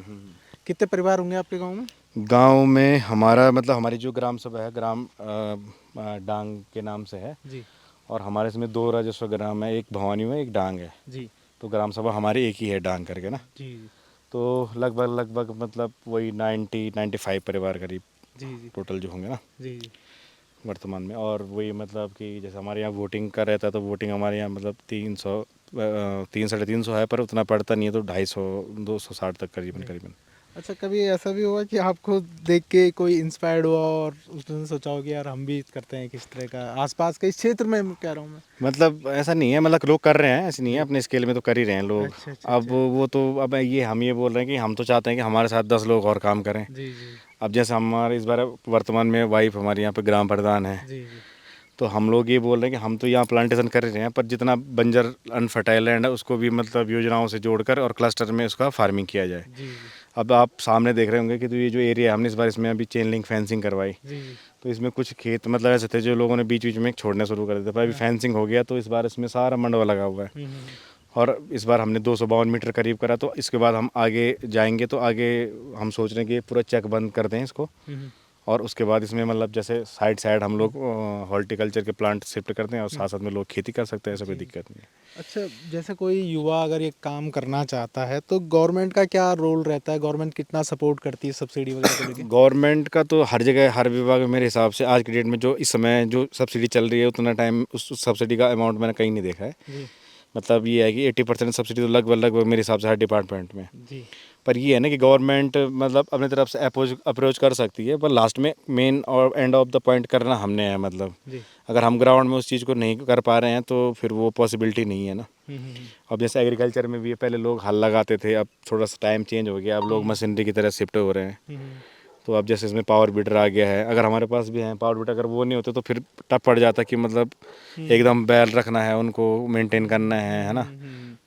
कितने परिवार होंगे आपके गांव में? गांव में हमारा मतलब हमारी जो ग्राम सभा है, ग्राम डांग के नाम से है, जी और हमारे इसमें 2 राजस्व ग्राम है, एक भवानी में एक डांग है। जी तो ग्राम सभा हमारी एक ही है डांग करके ना। जी जी तो लगभग मतलब वही 95 परिवार करीब जी जी टोटल जो होंगे ना जी जी। वर्तमान में। और वही मतलब कि जैसे हमारे यहाँ वोटिंग का रहता है, तो वोटिंग हमारे यहाँ मतलब 300 300-350 है, पर उतना पड़ता नहीं है, तो 250 260 तक करीबन करीबन। अच्छा, कभी ऐसा भी हुआ कि आपको देख के कोई इंस्पायर्ड हुआ और उसने सोचा हो कि यार हम भी करते हैं किस तरह का, आसपास के इस क्षेत्र में कह रहा हूँ मैं। मतलब ऐसा नहीं है, मतलब लोग कर रहे हैं, ऐसे नहीं है, जी। अपने स्केल में तो कर ही रहे हैं लोग। अच्छा अच्छा अब अच्छा। वो तो अब ये हम ये बोल रहे हैं कि हम तो चाहते हैं कि हमारे साथ 10 लोग और काम करें। जी जी अब जैसे हमारे इस बार वर्तमान में वाइफ हमारे यहाँ पे ग्राम प्रधान है, जी जी तो हम लोग ये बोल रहे हैं कि हम तो यहाँ प्लांटेशन कर रहे हैं, पर जितना बंजर अनफर्टाइल लैंड है उसको भी मतलब योजनाओं से जोड़कर और क्लस्टर में उसका फार्मिंग किया जाए। जी जी अब आप सामने देख रहे होंगे कि तो ये जो एरिया है, हमने इस बार इसमें अभी चेन लिंक फेंसिंग करवाई, जी जी। तो इसमें कुछ खेत मतलब ऐसे थे जो लोगों ने बीच बीच में छोड़ने शुरू कर दिए थे, पर अभी हाँ। फेंसिंग हो गया तो इस बार इसमें सारा मंडवा लगा हुआ है। हम्म। और इस बार हमने 252 मीटर करीब करा, तो इसके बाद हम आगे जाएंगे तो आगे हम सोच रहे हैं कि ये पूरा चेक बंद कर दें इसको, हम्म। और उसके बाद इसमें मतलब जैसे साइड साइड हम लोग हॉर्टिकल्चर के प्लांट शिफ्ट करते हैं और साथ साथ में लोग खेती कर सकते हैं, ऐसा कोई जी। दिक्कत नहीं है। अच्छा, जैसे कोई युवा अगर ये काम करना चाहता है तो गवर्नमेंट का क्या रोल रहता है, गवर्नमेंट कितना सपोर्ट करती है सब्सिडी वगैरह को लेके? गवर्नमेंट का तो हर जगह हर विभाग में मेरे हिसाब से आज की डेट में जो इस समय जो सब्सिडी चल रही है उतना टाइम उस सब्सिडी का अमाउंट मैंने कहीं नहीं देखा है। जी मतलब ये है कि 80% सब्सिडी तो लगभग लगभग मेरे हिसाब से हर डिपार्टमेंट में। जी पर ये है ना कि गवर्नमेंट मतलब अपनी तरफ से अप्रोच कर सकती है, पर लास्ट में मेन और एंड ऑफ द पॉइंट करना हमने है। मतलब जी। अगर हम ग्राउंड में उस चीज़ को नहीं कर पा रहे हैं तो फिर वो पॉसिबिलिटी नहीं है ना। हम्म। अब जैसे एग्रीकल्चर में भी पहले लोग हल लगाते थे, अब थोड़ा सा टाइम चेंज हो गया, अब लोग मशीनरी की तरह शिफ्ट हो रहे हैं। हम्म। तो अब जैसे इसमें पावर बीटर आ गया है, अगर हमारे पास भी है पावर बीटर, अगर वो नहीं होते तो फिर टफ पड़ जाता कि मतलब एकदम बैल रखना है, उनको मेंटेन करना है ना।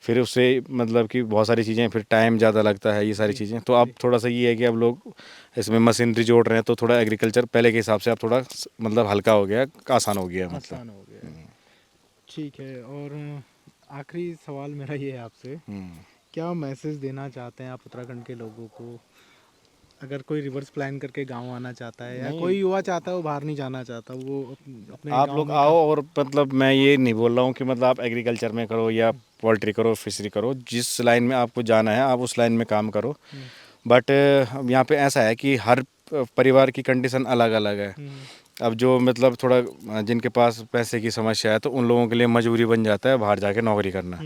फिर उससे मतलब कि बहुत सारी चीज़ें, फिर टाइम ज़्यादा लगता है, ये सारी जी चीज़ें। तो अब थोड़ा सा ये है कि अब लोग इसमें मशीनरी जोड़ रहे हैं, तो थोड़ा एग्रीकल्चर पहले के हिसाब से अब थोड़ा मतलब हल्का हो गया है, आसान हो गया है मतलब। आसान हो गया है। ठीक है। और आखिरी सवाल मेरा ये है आपसे, क्या मैसेज देना चाहते हैं आप उत्तराखंड के लोगों को, अगर कोई रिवर्स प्लान करके गांव आना चाहता है या नहीं, कोई युवा चाहता है वो बाहर नहीं जाना चाहता, वो अपने आप गांव लोग में आओ, काम। और मतलब मैं ये नहीं बोल रहा हूँ कि मतलब आप एग्रीकल्चर में करो या पोल्ट्री करो, फिशरी करो, जिस लाइन में आपको जाना है आप उस लाइन में काम करो। बट यहाँ पे ऐसा है कि हर परिवार की कंडीशन अलग अलग है। अब जो मतलब थोड़ा जिनके पास पैसे की समस्या है तो उन लोगों के लिए मजबूरी बन जाता है बाहर जाके नौकरी करना।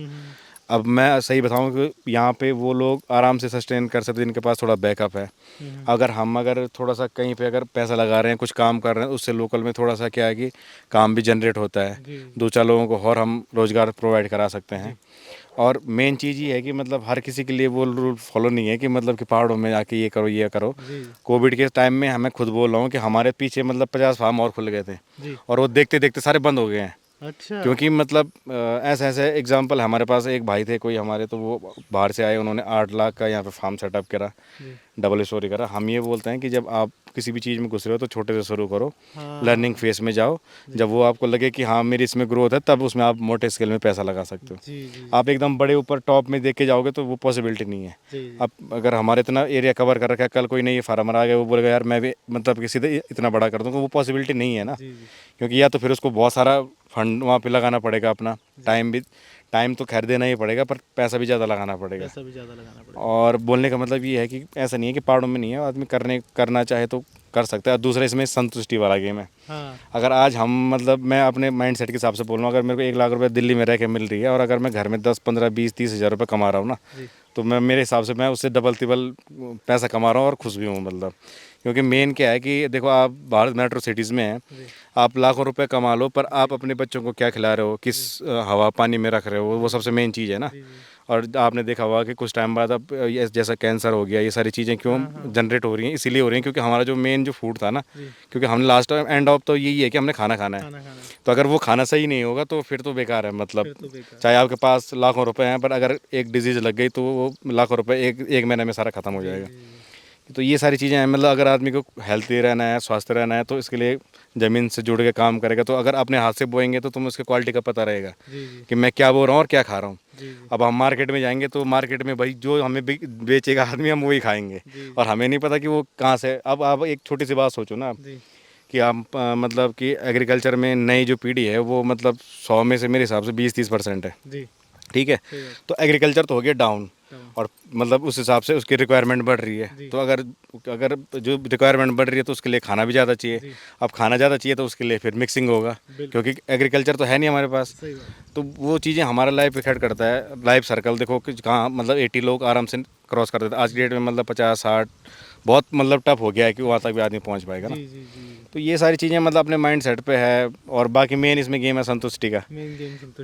अब मैं सही बताऊं कि यहाँ पे वो लोग आराम से सस्टेन कर सकते हैं जिनके पास थोड़ा बैकअप है। अगर थोड़ा सा कहीं पे अगर पैसा लगा रहे हैं, कुछ काम कर रहे हैं, उससे लोकल में थोड़ा सा क्या है कि काम भी जनरेट होता है, जी दो चार लोगों को और हम रोज़गार प्रोवाइड करा सकते हैं। जी और मेन चीज़ ये है कि मतलब हर किसी के लिए वो रूल फॉलो नहीं है कि मतलब कि पहाड़ों में आके ये करो ये करो। जी कोविड के टाइम में हमें खुद बोल रहा हूँ कि हमारे पीछे मतलब 50 फार्म और खुल गए थे, जी। और वो देखते देखते सारे बंद हो गए हैं। अच्छा। क्योंकि मतलब ऐसे ऐसे एग्जांपल हमारे पास, एक भाई थे कोई हमारे, तो वो बाहर से आए, उन्होंने 8 लाख का यहाँ पे फार्म सेटअप करा, जी। डबल स्टोरी करा। हम ये बोलते हैं कि जब आप किसी भी चीज़ में घुस रहे हो तो छोटे से शुरू करो, लर्निंग हाँ। फेज में जाओ। जी जब वो आपको लगे कि हाँ मेरी इसमें ग्रोथ है, तब उसमें आप मोटे स्केल में पैसा लगा सकते हो। जी जी आप एकदम बड़े ऊपर टॉप में देख के जाओगे तो वो पॉसिबिलिटी नहीं है। जी जी अब अगर हमारे इतना एरिया कवर कर रखा है, कल कोई नहीं फार्मर आ गया वो बोलेगा यार मैं भी मतलब किसी से इतना बड़ा कर दूँगा, वो पॉसिबिलिटी नहीं है ना। जी जी क्योंकि या तो फिर उसको बहुत सारा फंड वहाँ पे लगाना पड़ेगा, अपना जी। टाइम तो खैर देना ही पड़ेगा, पर पैसा भी ज़्यादा लगाना पड़ेगा। पैसा भी ज़्यादा लगाना पड़ेगा। और बोलने का मतलब ये है कि ऐसा नहीं है कि पहाड़ों में नहीं है, आदमी करना चाहे तो कर सकता है। दूसरा इसमें संतुष्टि वाला गेम है। हाँ। अगर आज हम मतलब मैं अपने माइंड सेट के हिसाब से बोल रहा हूँ, अगर मेरे को 1 लाख रुपए दिल्ली में रह के मिल रही है और अगर मैं घर में 10 15 20 30 हज़ार रुपये कमा रहा हूँ ना, जी तो मैं मेरे हिसाब से मैं उससे डबल तिबल पैसा कमा रहा हूँ और खुश भी हूँ मतलब। क्योंकि मेन क्या है कि देखो आप बाहर मेट्रो सिटीज़ में हैं, जी आप लाखों रुपए कमा लो, पर आप जी अपने बच्चों को क्या खिला रहे हो, किस जी हवा पानी में रख रहे हो, वो जी सबसे मेन चीज़ है ना। जी जी। और आपने देखा होगा कि कुछ टाइम बाद अब ये जैसा कैंसर हो गया, ये सारी चीज़ें क्यों हाँ हाँ। जनरेट हो रही हैं, इसीलिए हो रही हैं क्योंकि हमारा जो मेन जो फूड था ना, जी। क्योंकि हमने लास्ट एंड ऑफ तो यही है कि हमने खाना खाना है। खाना खाना है। तो अगर वो खाना सही नहीं होगा तो फिर तो बेकार है मतलब। फिर तो बेकार। चाहे आपके पास लाखों रुपए हैं, पर अगर एक डिजीज़ लग गई तो वो लाखों रुपए एक एक महीने में सारा खत्म हो जी जाएगा। जी जी तो ये सारी चीज़ें हैं, मतलब अगर आदमी को हेल्थी रहना है, स्वस्थ रहना है, तो इसके लिए ज़मीन से जुड़ के काम करेगा। तो अगर अपने हाथ से बोएंगे तो तुम्हें उसकी क्वालिटी का पता रहेगा जी जी कि मैं क्या बो रहा हूँ और क्या खा रहा हूँ। जी जी अब हम मार्केट में जाएंगे तो मार्केट में भाई जो हमें बेचेगा आदमी, हम वही खाएंगे, जी और जी हमें नहीं पता कि वो कहाँ से। अब आप एक छोटी सी बात सोचो ना, जी कि आप मतलब कि एग्रीकल्चर में नई जो पीढ़ी है वो मतलब 100 में से मेरे हिसाब से 20 30% है। जी। ठीक है, सही बात। तो एग्रीकल्चर तो हो गया डाउन। और मतलब उस हिसाब से उसकी रिक्वायरमेंट बढ़ रही है। तो अगर अगर जो रिक्वायरमेंट बढ़ रही है तो उसके लिए खाना भी ज़्यादा चाहिए। अब खाना ज़्यादा चाहिए तो उसके लिए फिर मिक्सिंग होगा, क्योंकि एग्रीकल्चर तो है नहीं हमारे पास। तो वो चीज़ें हमारा लाइफ इफेक्ट करता है। लाइफ सर्कल देखो कि कहाँ मतलब 80 लोग आराम से क्रॉस कर देते हैं। आज की डेट में मतलब 50-60 बहुत मतलब टफ हो गया है कि वहाँ तक भी आदमी पहुँच पाएगा ना। तो ये सारी चीज़ें मतलब अपने माइंड सेट पे है। और बाकी मेन इसमें गेम है संतुष्टि का।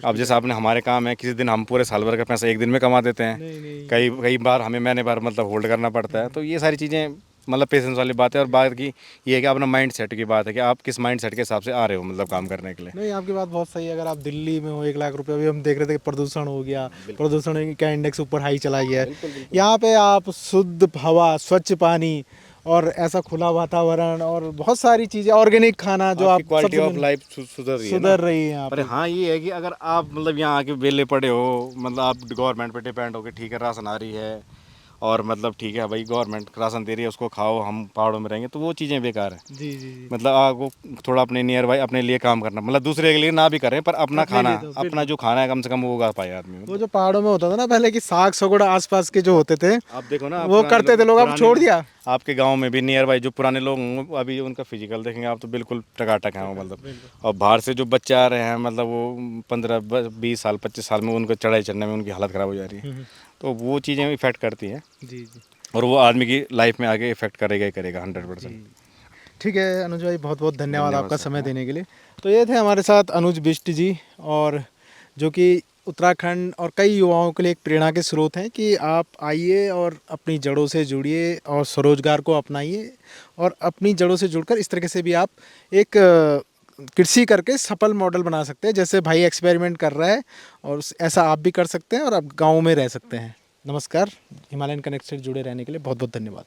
अब जैसे आपने हमारे काम है, किसी दिन हम पूरे साल भर का पैसा एक दिन में कमा देते हैं, कई कई बार हमें महीने भर मतलब होल्ड करना पड़ता है। तो ये सारी चीज़ें मतलब पेशेंस वाली बात है। और बात की ये है कि अपना माइंड सेट की बात है कि आप किस माइंड सेट के हिसाब से आ रहे हो मतलब काम करने के लिए। नहीं, आपकी बात बहुत सही है। अगर आप दिल्ली में हो, 1 लाख रुपए, अभी हम देख रहे थे कि प्रदूषण हो गया, प्रदूषण का इंडेक्स ऊपर हाई चला गया है। यहाँ पे आप शुद्ध हवा, स्वच्छ पानी और ऐसा खुला वातावरण और बहुत सारी चीज़ें, ऑर्गेनिक खाना जो आप क्वालिटी सबसे ऑफ लाइफ सुधर रही है ना। सुधर रही है यहाँ पर पे। हाँ ये है कि अगर आप मतलब यहाँ आके वेले पड़े हो, मतलब आप गवर्नमेंट पे डिपेंड हो कि ठीक है राशन आ रही है और मतलब ठीक है भाई गवर्नमेंट राशन दे रही है उसको खाओ, हम पहाड़ों में रहेंगे, तो वो चीज़ें बेकार है। जी जी जी। मतलब आपको थोड़ा अपने नियर बाई अपने लिए काम करना, मतलब दूसरे के लिए ना भी करें पर अपना अपने खाना, लिए तो अपना बिल्कुल। जो खाना है कम से कम वो उगा पाए आदमी। वो जो पहाड़ों में होता था ना पहले, कि साग सगुड़ा आसपास के जो होते थे आप देखो ना, वो करते थे लोग, अब छोड़ दिया। आपके गांव में भी नियर बाई जो पुराने लोग होंगे अभी उनका फिजिकल देखेंगे आप तो बिल्कुल टकाटक है वो मतलब। और बाहर से जो बच्चे आ रहे हैं मतलब वो 15-20 साल 25 साल में उनको चढ़ाई चढ़ने में उनकी हालत ख़राब हो जा रही है। तो वो चीज़ें इफेक्ट करती हैं जी जी। और वो आदमी की लाइफ में आगे इफेक्ट करेगा ही करेगा 100%। ठीक है अनुज भाई, बहुत बहुत धन्यवाद धन्यवाद आपका सर। समय देने के लिए। तो ये थे हमारे साथ अनुज बिष्ट जी, और जो कि उत्तराखंड और कई युवाओं के लिए एक प्रेरणा के स्रोत हैं कि आप आइए और अपनी जड़ों से जुड़िए और स्वरोजगार को अपनाइए, और अपनी जड़ों से जुड़कर इस तरीके से भी आप एक कृषि करके सफल मॉडल बना सकते हैं, जैसे भाई एक्सपेरिमेंट कर रहा है, और ऐसा आप भी कर सकते हैं और आप गाँव में रह सकते हैं। नमस्कार, हिमालयन कनेक्ट से जुड़े रहने के लिए बहुत बहुत धन्यवाद।